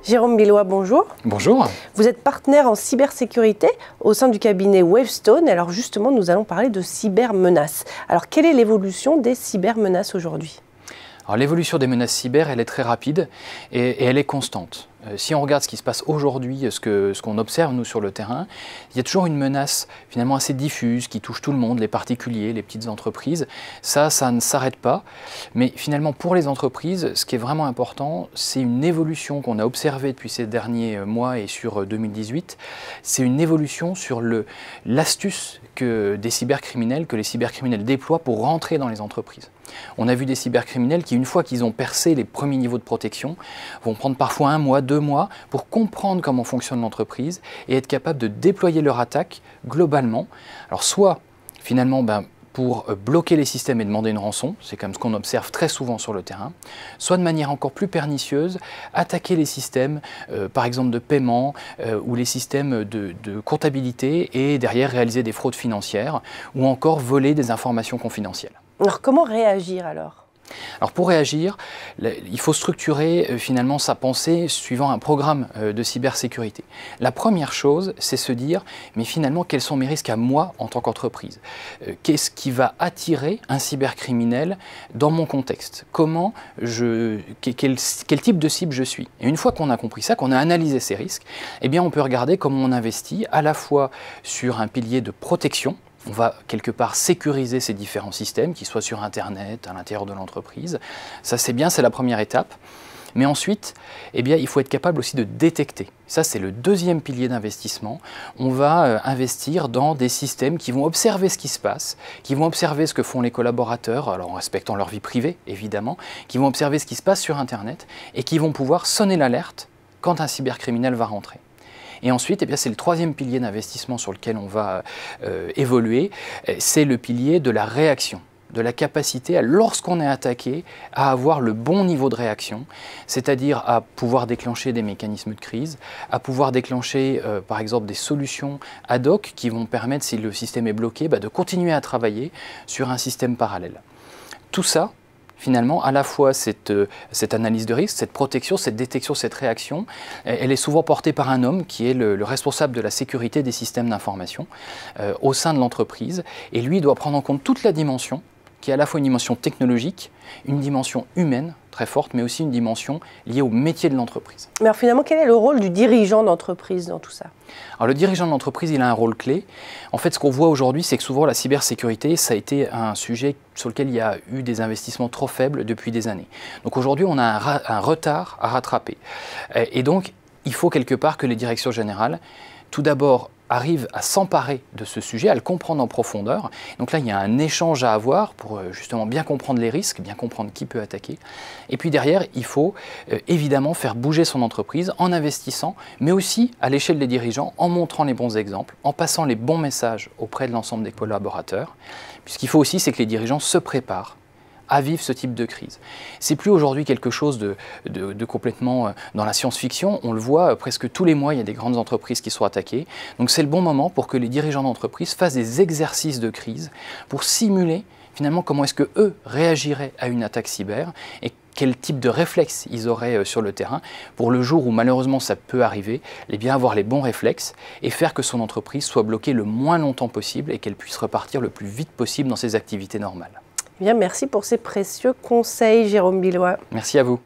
Jérôme Billois, bonjour. Bonjour. Vous êtes partenaire en cybersécurité au sein du cabinet Wavestone. Alors justement, nous allons parler de cybermenaces. Alors quelle est l'évolution des cybermenaces aujourd'hui ? Alors l'évolution des menaces cyber, elle est très rapide et elle est constante. Si on regarde ce qui se passe aujourd'hui, ce qu'on observe nous sur le terrain, il y a toujours une menace finalement assez diffuse qui touche tout le monde, les particuliers, les petites entreprises. Ça ne s'arrête pas. Mais finalement pour les entreprises, ce qui est vraiment important, c'est une évolution qu'on a observée depuis ces derniers mois et sur 2018. C'est une évolution sur l'astuce que les cybercriminels déploient pour rentrer dans les entreprises. On a vu des cybercriminels qui, une fois qu'ils ont percé les premiers niveaux de protection, vont prendre parfois 1 mois, 2 mois pour comprendre comment fonctionne l'entreprise et être capable de déployer leur attaque globalement. Alors soit finalement pour bloquer les systèmes et demander une rançon, c'est comme ce qu'on observe très souvent sur le terrain, soit de manière encore plus pernicieuse, attaquer les systèmes par exemple de paiement ou les systèmes de comptabilité et derrière réaliser des fraudes financières ou encore voler des informations confidentielles. Alors comment réagir alors ? Alors pour réagir, il faut structurer finalement sa pensée suivant un programme de cybersécurité. La première chose, c'est se dire, mais finalement, quels sont mes risques à moi en tant qu'entreprise ? Qu'est-ce qui va attirer un cybercriminel dans mon contexte ? Quel type de cible je suis ? Et une fois qu'on a compris ça, qu'on a analysé ces risques, eh bien on peut regarder comment on investit à la fois sur un pilier de protection. On va quelque part sécuriser ces différents systèmes, qu'ils soient sur Internet, à l'intérieur de l'entreprise. Ça c'est bien, c'est la première étape. Mais ensuite, eh bien, il faut être capable aussi de détecter. Ça c'est le deuxième pilier d'investissement. On va investir dans des systèmes qui vont observer ce qui se passe, qui vont observer ce que font les collaborateurs, alors en respectant leur vie privée évidemment, qui vont observer ce qui se passe sur Internet et qui vont pouvoir sonner l'alerte quand un cybercriminel va rentrer. Et ensuite, c'est le troisième pilier d'investissement sur lequel on va évoluer, c'est le pilier de la réaction, de la capacité, lorsqu'on est attaqué, à avoir le bon niveau de réaction, c'est-à-dire à pouvoir déclencher des mécanismes de crise, à pouvoir déclencher par exemple des solutions ad hoc qui vont permettre, si le système est bloqué, de continuer à travailler sur un système parallèle. Tout ça, finalement, à la fois cette analyse de risque, cette protection, cette détection, cette réaction, elle est souvent portée par un homme qui est le responsable de la sécurité des systèmes d'information au sein de l'entreprise. Et lui doit prendre en compte toute la dimension, qui est à la fois une dimension technologique, une dimension humaine très forte, mais aussi une dimension liée au métier de l'entreprise. Mais alors finalement, quel est le rôle du dirigeant d'entreprise dans tout ça ? Alors le dirigeant de l'entreprise, il a un rôle clé. En fait, ce qu'on voit aujourd'hui, c'est que souvent la cybersécurité, ça a été un sujet sur lequel il y a eu des investissements trop faibles depuis des années. Donc aujourd'hui, on a un retard à rattraper. Et donc, il faut quelque part que les directions générales, tout d'abord, arrivent à s'emparer de ce sujet, à le comprendre en profondeur. Donc là, il y a un échange à avoir pour justement bien comprendre les risques, bien comprendre qui peut attaquer. Et puis derrière, il faut évidemment faire bouger son entreprise en investissant, mais aussi à l'échelle des dirigeants, en montrant les bons exemples, en passant les bons messages auprès de l'ensemble des collaborateurs. Puis ce qu'il faut aussi, c'est que les dirigeants se préparent à vivre ce type de crise. C'est plus aujourd'hui quelque chose de complètement dans la science-fiction. On le voit presque tous les mois, il y a des grandes entreprises qui sont attaquées. Donc c'est le bon moment pour que les dirigeants d'entreprise fassent des exercices de crise pour simuler finalement comment est-ce qu'eux réagiraient à une attaque cyber et quel type de réflexes ils auraient sur le terrain pour le jour où malheureusement ça peut arriver, bien avoir les bons réflexes et faire que son entreprise soit bloquée le moins longtemps possible et qu'elle puisse repartir le plus vite possible dans ses activités normales. Bien, merci pour ces précieux conseils, Jérôme Billois. Merci à vous.